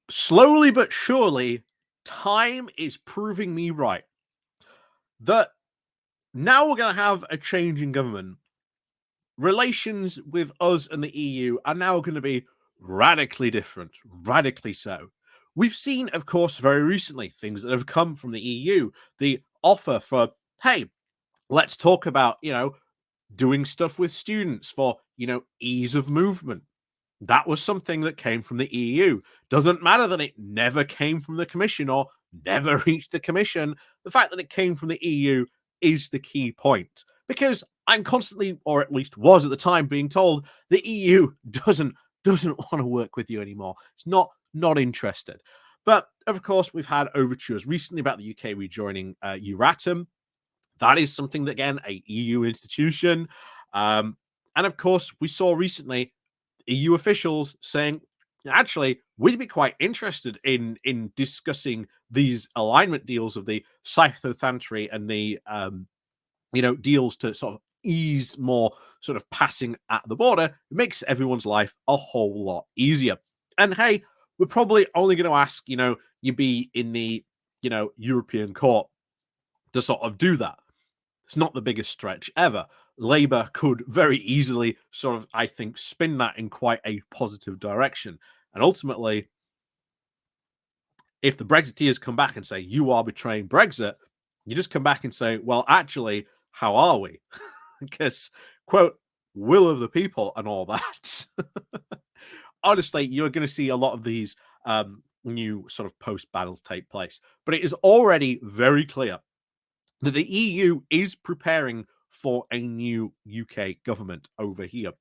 Slowly but surely, time is proving me right that now we're going to have a change in government. Relations with us and the EU are now going to be radically different, radically so. We've seen, of course, very recently things that have come from the EU. The offer for, hey, let's talk about, doing stuff with students for, ease of movement. That was something that came from the EU. Doesn't matter that it never came from the Commission or never reached the Commission. The fact that it came from the EU is the key point. Because I'm constantly, or at least was at the time, being told the EU doesn't want to work with you anymore. It's not interested. But of course, we've had overtures recently about the UK rejoining Euratom. That is something that, again, a EU institution. And of course, we saw recently EU officials saying, actually, we'd be quite interested in discussing these alignment deals of the psychothantry and the deals to sort of ease more sort of passing at the border. It makes everyone's life a whole lot easier. And hey, we're probably only going to ask, you be in the European court to sort of do that. It's not the biggest stretch ever. Labour could very easily sort of, I think, spin that in quite a positive direction. And ultimately, if the Brexiteers come back and say, you are betraying Brexit, you just come back and say, well, actually, how are we? Because, quote, will of the people and all that. Honestly, you're going to see a lot of these new sort of post battles take place. But it is already very clear that the EU is preparing for a new UK government over here.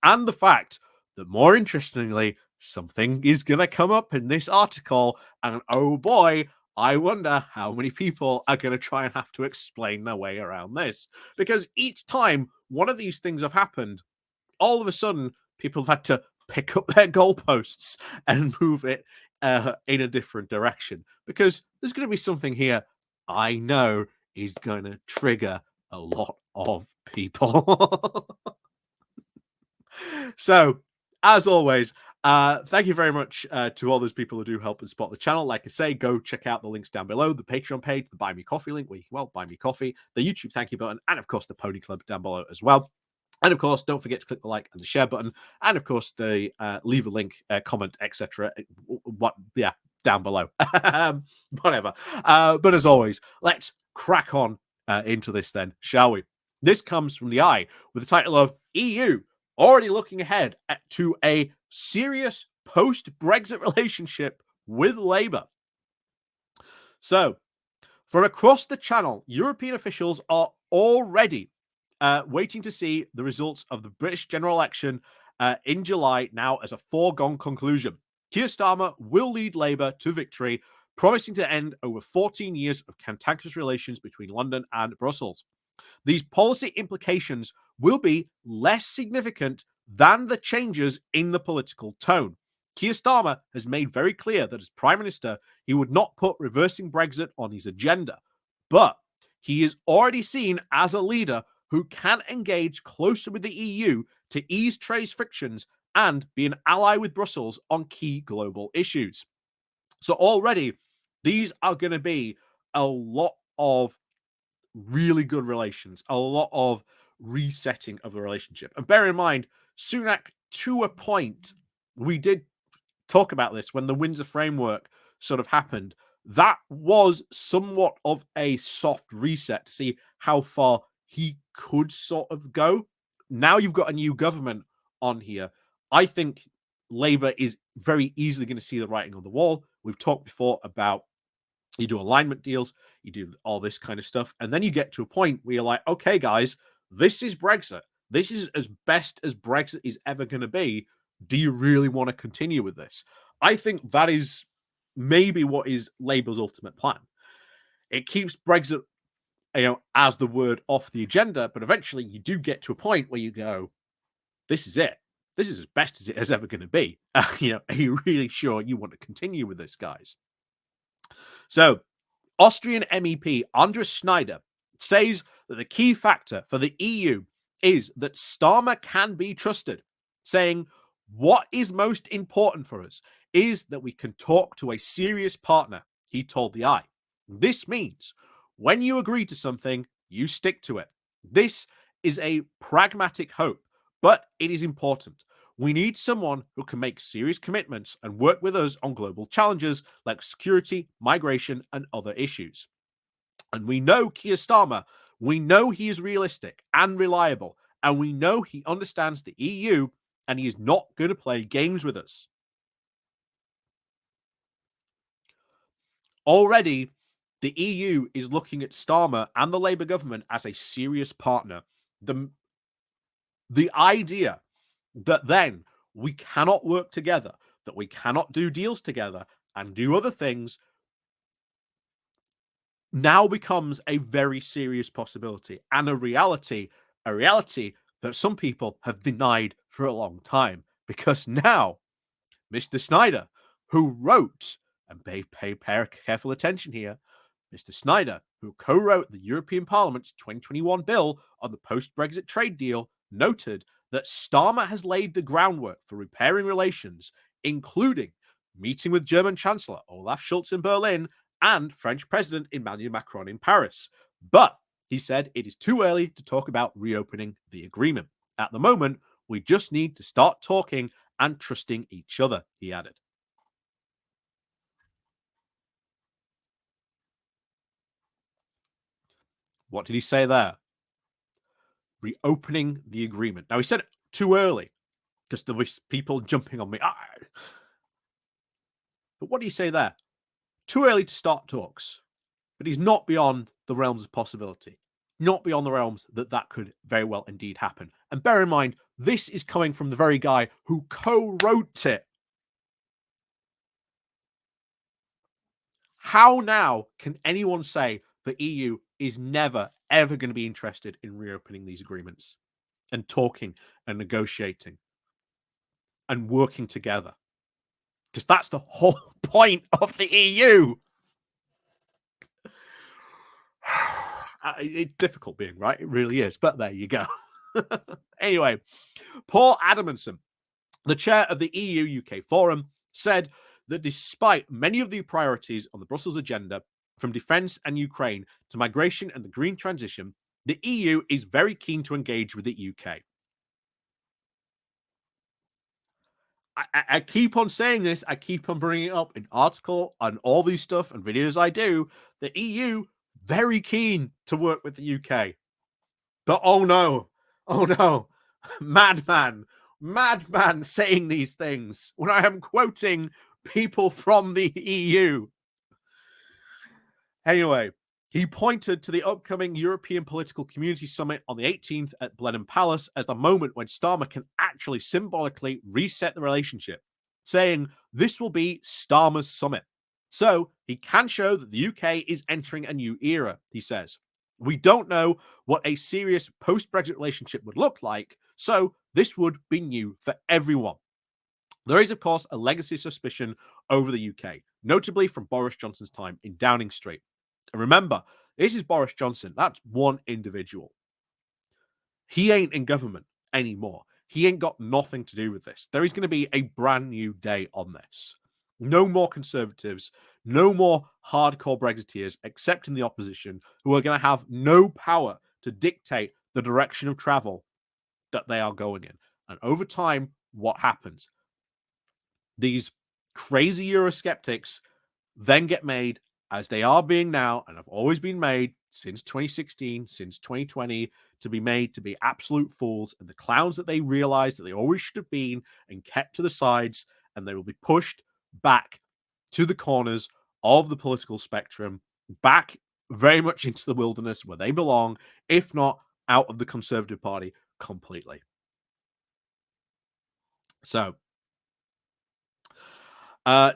And the fact that, more interestingly, something is going to come up in this article, and oh boy, I wonder how many people are going to try and have to explain their way around this. Because each time one of these things have happened, all of a sudden, people have had to pick up their goalposts and move it in a different direction. Because there's going to be something here I know is going to trigger a lot of people. So, as always, thank you very much to all those people who do help and support the channel. Like I say, go check out the links down below, the Patreon page, the Buy Me Coffee link, where you can, well, buy me coffee, the YouTube thank you button, and of course, the Pony Club down below as well. And of course, don't forget to click the like and the share button, and of course, the leave a link, comment, etc. What, yeah, down below. Whatever. But as always, let's crack on into this then, shall we? This comes from the Eye with the title of EU already looking ahead to a serious post-Brexit relationship with Labour. So, from across the channel, European officials are already waiting to see the results of the British general election in July now as a foregone conclusion. Keir Starmer will lead Labour to victory, promising to end over 14 years of cantankerous relations between London and Brussels. These policy implications will be less significant than the changes in the political tone. Keir Starmer has made very clear that as Prime Minister, he would not put reversing Brexit on his agenda. But he is already seen as a leader who can engage closer with the EU to ease trade frictions and be an ally with Brussels on key global issues. So already, these are going to be a lot of really good relations, a lot of resetting of the relationship. And bear in mind, Sunak, to a point, we did talk about this when the Windsor framework sort of happened. That was somewhat of a soft reset to see how far he could sort of go. Now you've got a new government on here. I think Labour is very easily going to see the writing on the wall. We've talked before about you do alignment deals, you do all this kind of stuff, and then you get to a point where you're like, okay, guys, this is Brexit. This is as best as Brexit is ever going to be. Do you really want to continue with this? I think that is maybe what is Labour's ultimate plan. It keeps Brexit, as the word off the agenda, but eventually you do get to a point where you go, this is it. This is as best as it is ever going to be. Are you really sure you want to continue with this, guys? So, Austrian MEP Andres Schneider says that the key factor for the EU is that Starmer can be trusted, saying, What is most important for us is that we can talk to a serious partner, he told the Eye. This means when you agree to something, you stick to it. This is a pragmatic hope, but it is important. We need someone who can make serious commitments and work with us on global challenges like security, migration, and other issues. And we know Keir Starmer, we know he is realistic and reliable, and we know he understands the EU and he is not going to play games with us. Already, the EU is looking at Starmer and the Labour government as a serious partner. The, the idea that then we cannot work together, that we cannot do deals together and do other things now becomes a very serious possibility and a reality that some people have denied for a long time. Because now, Mr. Snyder, who wrote, and pay careful attention here, Mr. Snyder, who co wrote the European Parliament's 2021 bill on the post Brexit trade deal, noted that Starmer has laid the groundwork for repairing relations, including meeting with German Chancellor Olaf Scholz in Berlin and French President Emmanuel Macron in Paris. But he said it is too early to talk about reopening the agreement. At the moment, we just need to start talking and trusting each other, he added. What did he say there? Reopening the agreement. Now, he said it too early because there was people jumping on me. But what did he say there? Too early to start talks. But he's not beyond the realms of possibility. Not beyond the realms that that could very well indeed happen. And bear in mind, this is coming from the very guy who co-wrote it. How now can anyone say the EU is never, ever going to be interested in reopening these agreements and talking and negotiating and working together? Because that's the whole point of the EU. It's difficult being right. It really is. But there you go. Anyway, Paul Adamson, the chair of the EU UK Forum, said that despite many of the priorities on the Brussels agenda, from defence and Ukraine to migration and the green transition, the EU is very keen to engage with the UK. I keep on saying this. I keep on bringing it up in article and all these stuff and videos I do. The EU very keen to work with the UK. But oh no, madman saying these things when I am quoting people from the EU. Anyway, he pointed to the upcoming European Political Community Summit on the 18th at Blenheim Palace as the moment when Starmer can actually symbolically reset the relationship, saying this will be Starmer's summit. So he can show that the UK is entering a new era, he says. We don't know what a serious post-Brexit relationship would look like, so this would be new for everyone. There is, of course, a legacy suspicion over the UK, notably from Boris Johnson's time in Downing Street. And remember, this is Boris Johnson. That's one individual. He ain't in government anymore. He ain't got nothing to do with this. There is going to be a brand new day on this. No more Conservatives, no more hardcore Brexiteers, except in the opposition, who are going to have no power to dictate the direction of travel that they are going in. And over time, what happens? These crazy Eurosceptics then get made, as they are being now, and have always been made since 2016, since 2020, to be made to be absolute fools and the clowns that they realize that they always should have been and kept to the sides, and they will be pushed back to the corners of the political spectrum, back very much into the wilderness where they belong, if not out of the Conservative Party completely. So,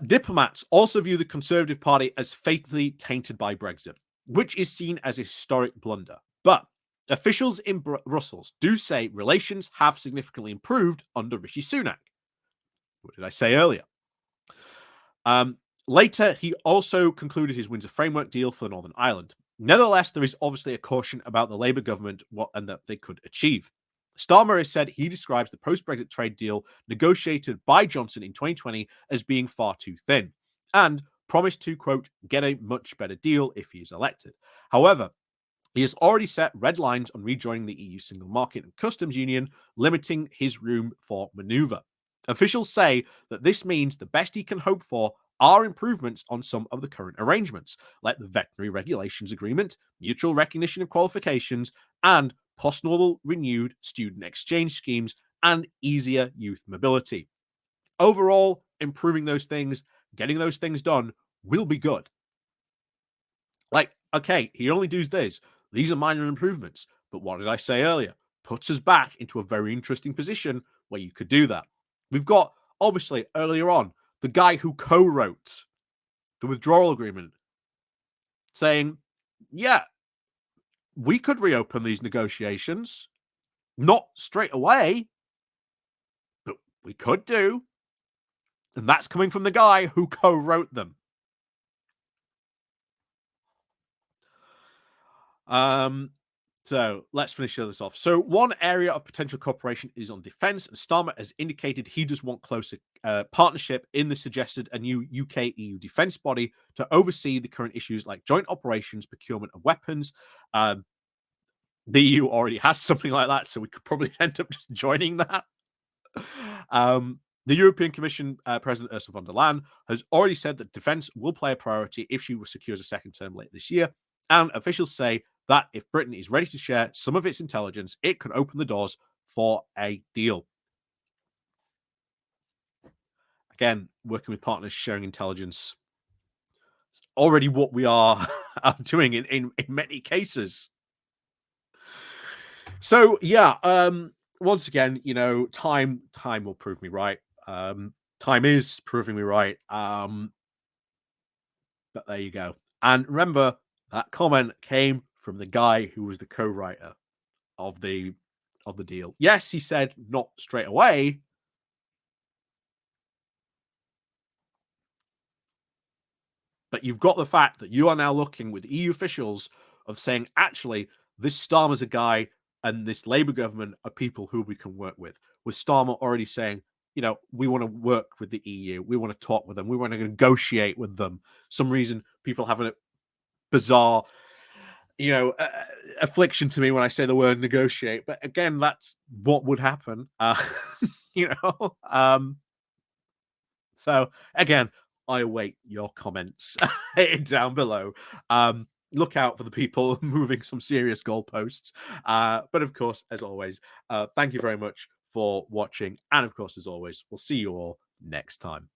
diplomats also view the Conservative Party as fatally tainted by Brexit, which is seen as a historic blunder. But officials in Brussels do say relations have significantly improved under Rishi Sunak. What did I say earlier? Later, he also concluded his Windsor Framework deal for Northern Ireland. Nevertheless, there is obviously a caution about the Labour government and that they could achieve. Starmer has said he describes the post-Brexit trade deal negotiated by Johnson in 2020 as being far too thin, and promised to, quote, get a much better deal if he is elected. However, he has already set red lines on rejoining the EU single market and customs union, limiting his room for maneuver. Officials say that this means the best he can hope for are improvements on some of the current arrangements, like the veterinary regulations agreement, mutual recognition of qualifications, and possible renewed student exchange schemes and easier youth mobility. Overall, improving those things, getting those things done will be good. Like, okay, he only does this. These are minor improvements. But what did I say earlier? Puts us back into a very interesting position where you could do that. We've got, obviously, earlier on, the guy who co wrote the withdrawal agreement saying, yeah, we could reopen these negotiations, not straight away, but we could do. And that's coming from the guy who co wrote them. So let's finish this off. So one area of potential cooperation is on defence, and Starmer has indicated he does want closer partnership in the suggested a new UK-EU defence body to oversee the current issues like joint operations, procurement of weapons. The EU already has something like that, so we could probably end up just joining that. The European Commission President Ursula von der Leyen has already said that defence will play a priority if she secures a second term late this year. And officials say that if Britain is ready to share some of its intelligence, it could open the doors for a deal. Again, working with partners, sharing intelligence, already what we are doing in many cases. So yeah, once again, time will prove me right. Time is proving me right. But there you go. And remember, that comment came from the guy who was the co-writer of the deal. Yes, he said not straight away, but you've got the fact that you are now looking with EU officials of saying, actually, this Starmer's a guy and this Labour government are people who we can work with. With Starmer already saying, we want to work with the EU. We want to talk with them. We want to negotiate with them. Some reason people have a bizarre, affliction to me when I say the word negotiate. But again, that's what would happen. You know, so again, I await your comments down below. Look out for the people moving some serious goalposts. But of course, as always, thank you very much for watching. And of course, as always, we'll see you all next time.